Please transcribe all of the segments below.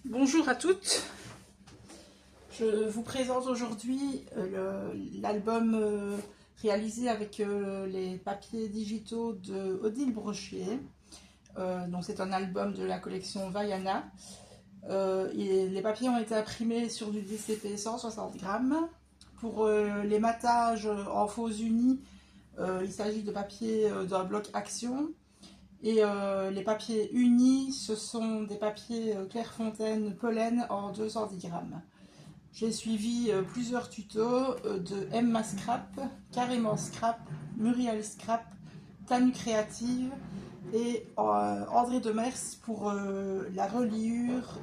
Bonjour à toutes, je vous présente aujourd'hui l'album réalisé avec les papiers digitaux de Odile Brochier. Donc c'est un album de la collection Vaiana. Les papiers ont été imprimés sur du DCP 160 grammes. Pour les matages en faux unis, il s'agit de papier d'un bloc action. Et les papiers unis, ce sont des papiers Clairefontaine Pollen en 210 grammes. J'ai suivi plusieurs tutos de Emma Scrap, Carrément Scrap, Muriel Scrap, Tanu Créative et André Demers pour la reliure.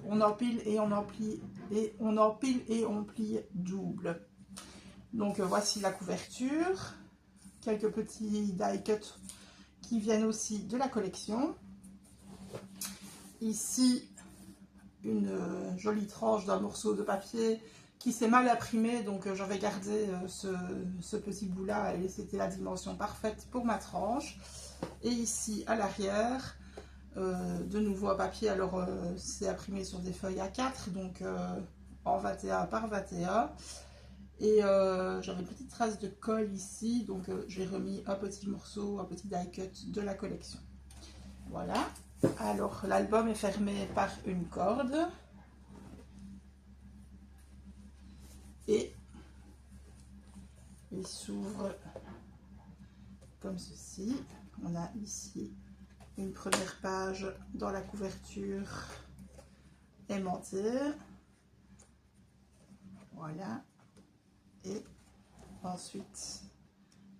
On empile et on empile et on empile et on plie double. Donc voici la couverture, quelques petits die cut qui viennent aussi de la collection. Ici, une jolie tranche d'un morceau de papier qui s'est mal imprimé, donc j'avais gardé ce petit bout là et c'était la dimension parfaite pour ma tranche. Et ici à l'arrière, de nouveau un papier, alors c'est imprimé sur des feuilles A4, donc en 21 par 21. Et j'avais une petite trace de colle ici, donc j'ai remis un petit morceau, un petit die cut de la collection. Voilà. Alors l'album est fermé par une corde. Et il s'ouvre comme ceci. On a ici une première page dans la couverture aimantée. Voilà. Et ensuite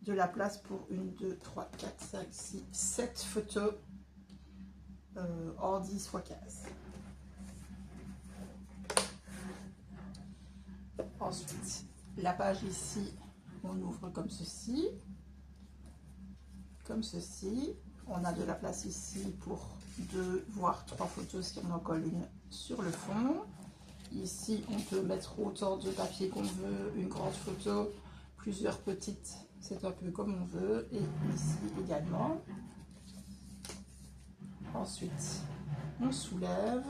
de la place pour 1, 2, 3, 4, 5, 6, 7 photos en 10 x 15. Ensuite, la page ici, on ouvre comme ceci. Comme ceci. On a de la place ici pour 2 voire 3 photos si on en colle une sur le fond. Ici, on peut mettre autant de papier qu'on veut, une grande photo, plusieurs petites, c'est un peu comme on veut. Et ici également. Ensuite, on soulève,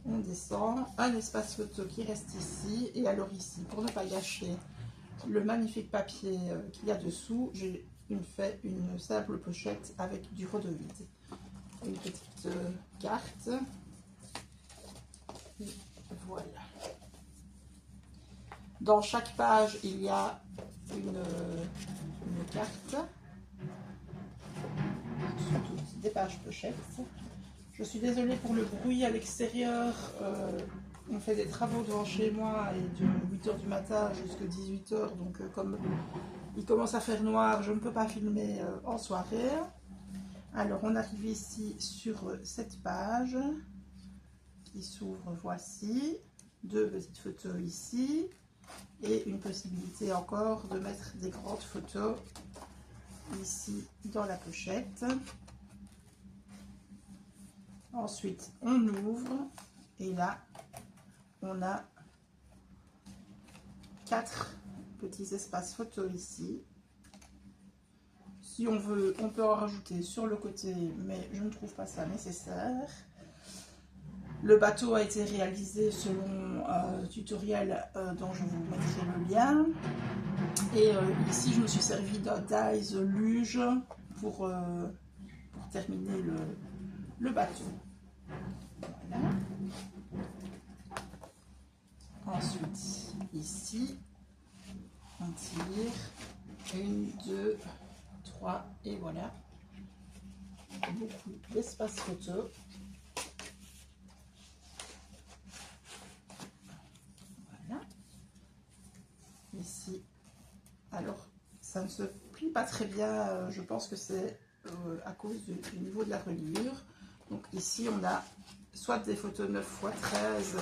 on descend, un espace photo qui reste ici. Et alors ici, pour ne pas gâcher le magnifique papier qu'il y a dessous, j'ai fait une simple pochette avec du rhodovide. Une petite carte. Et voilà. Dans chaque page, il y a une carte. Ce sont toutes des pages pochettes. Je suis désolée pour le bruit à l'extérieur. On fait des travaux devant chez moi et de 8 h du matin jusqu'à 18 h. Donc comme il commence à faire noir, je ne peux pas filmer en soirée. Alors on arrive ici sur cette page qui s'ouvre, voici. 2 petites photos ici. Et une possibilité encore de mettre des grandes photos ici dans la pochette. Ensuite, on ouvre et là, on a 4 petits espaces photos ici. Si on veut, on peut en rajouter sur le côté, mais je ne trouve pas ça nécessaire. Le bateau a été réalisé selon un tutoriel dont je vous mettrai le lien. Et ici, je me suis servi d'un dies luge pour terminer le bateau. Voilà. Ensuite, ici, on tire 1, 2, 3 et voilà. Beaucoup d'espace photo. Voilà. Ici, alors ça ne se plie pas très bien, je pense que c'est à cause du niveau de la reliure. Donc ici, on a soit des photos 9 x 13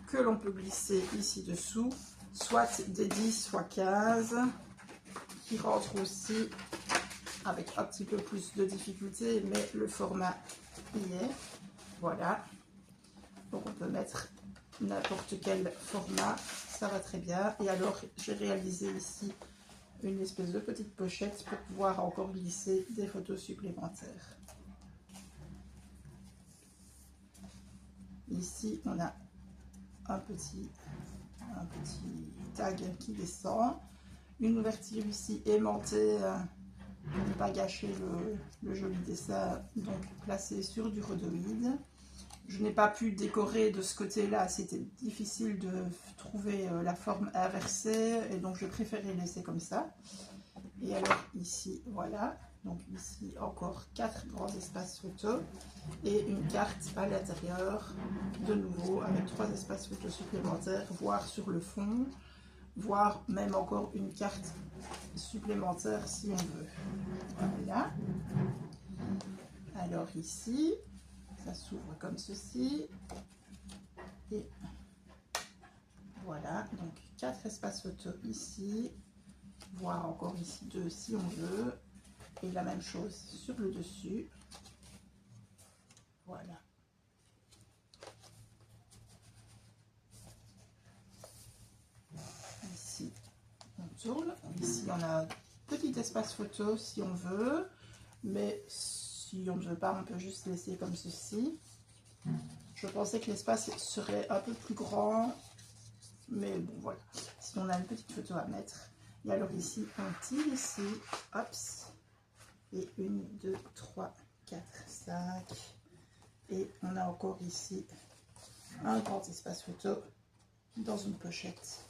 que l'on peut glisser ici dessous, soit des 10 x 15 qui rentrent aussi avec un petit peu plus de difficulté, mais le format y est. Voilà. Donc on peut mettre n'importe quel format, ça va très bien. Et alors j'ai réalisé ici une espèce de petite pochette pour pouvoir encore glisser des photos supplémentaires. Ici, on a un petit tag qui descend. Une ouverture ici aimantée pour ne pas gâcher le joli dessin, donc placé sur du rhodoïde. Je n'ai pas pu décorer de ce côté-là, c'était difficile de trouver la forme inversée et donc je préférais laisser comme ça. Et alors ici, voilà, donc ici encore 4 grands espaces photo et une carte à l'intérieur, de nouveau avec 3 espaces photo supplémentaires, voire sur le fond, voire même encore une carte supplémentaire si on veut. Voilà. Alors ici, ça s'ouvre comme ceci. Et voilà, donc 4 espaces photo ici, voire encore ici 2 si on veut. Et la même chose sur le dessus. Voilà. Ici, on tourne. Ici, on a un petit espace photo si on veut. Mais si on ne veut pas, on peut juste laisser comme ceci. Je pensais que l'espace serait un peu plus grand. Mais bon, voilà. Si on a une petite photo à mettre. Et alors ici, on tire ici. Hop. Et 1, 2, 3, 4, 5. Et on a encore ici un grand espace photo dans une pochette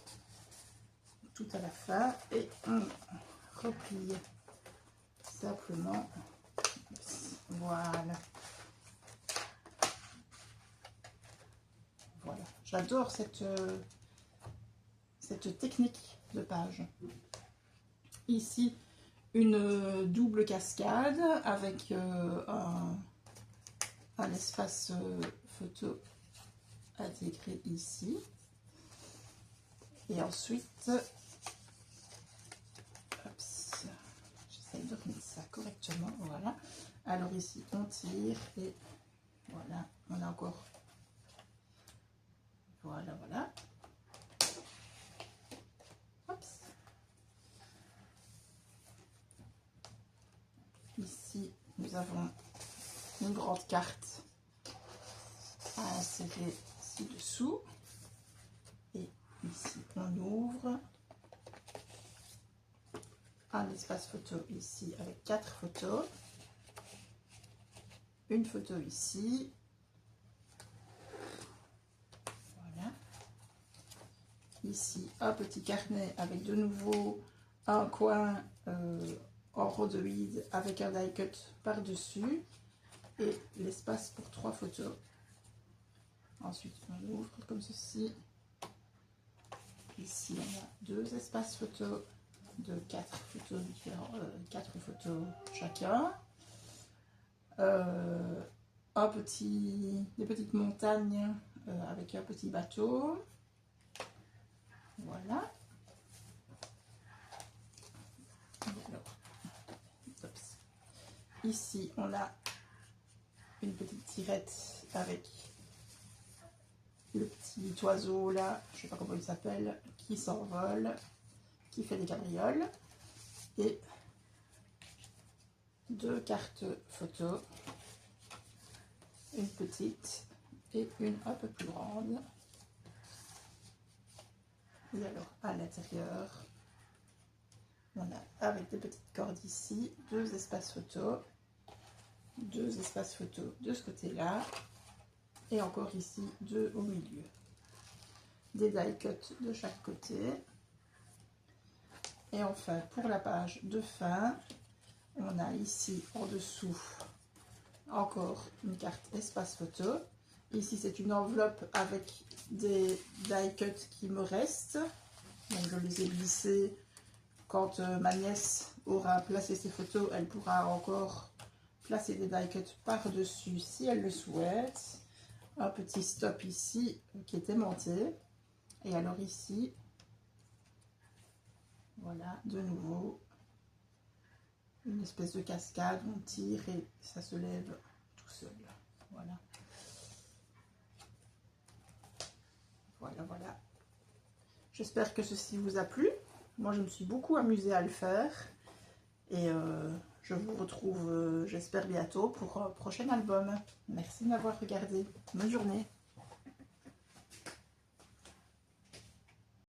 tout à la fin. Et on replie simplement. Voilà. Voilà. J'adore cette technique de page. Ici, une double cascade avec un espace photo intégré ici. Et ensuite, j'essaie de remettre ça correctement. Voilà. Alors ici, on tire et voilà, on a encore. Voilà, voilà. Ici, nous avons une grande carte à insérer ci-dessous. Et ici, on ouvre un espace photo ici avec 4 photos. Une photo ici. Voilà. Ici, un petit carnet avec de nouveau un coin en rhodoïde avec un die cut par-dessus et l'espace pour 3 photos. Ensuite, on ouvre comme ceci. Ici, on a 2 espaces photos de 4 photos différents, 4 photos chacun. Des petites montagnes avec un petit bateau. Voilà. Alors, ici, on a une petite tirette avec le petit oiseau là, je sais pas comment il s'appelle, qui s'envole, qui fait des cabrioles. Et 2 cartes photo, une petite et une un peu plus grande. Et alors à l'intérieur, on a avec des petites cordes ici, 2 espaces photo, 2 espaces photo de ce côté-là, et encore ici 2 au milieu. Des die cuts de chaque côté. Et enfin, pour la page de fin, on a ici en dessous encore une carte espace photo. Ici, c'est une enveloppe avec des die cuts qui me restent. Donc, je les ai glissés. Quand ma nièce aura placé ses photos, elle pourra encore placer des die cuts par-dessus si elle le souhaite. Un petit stop ici qui est aimanté. Et alors ici, voilà, de nouveau, une espèce de cascade, on tire et ça se lève tout seul. Voilà. Voilà, voilà. J'espère que ceci vous a plu. Moi, je me suis beaucoup amusée à le faire. Et je vous retrouve, j'espère, bientôt pour un prochain album. Merci de m'avoir regardé. Bonne journée.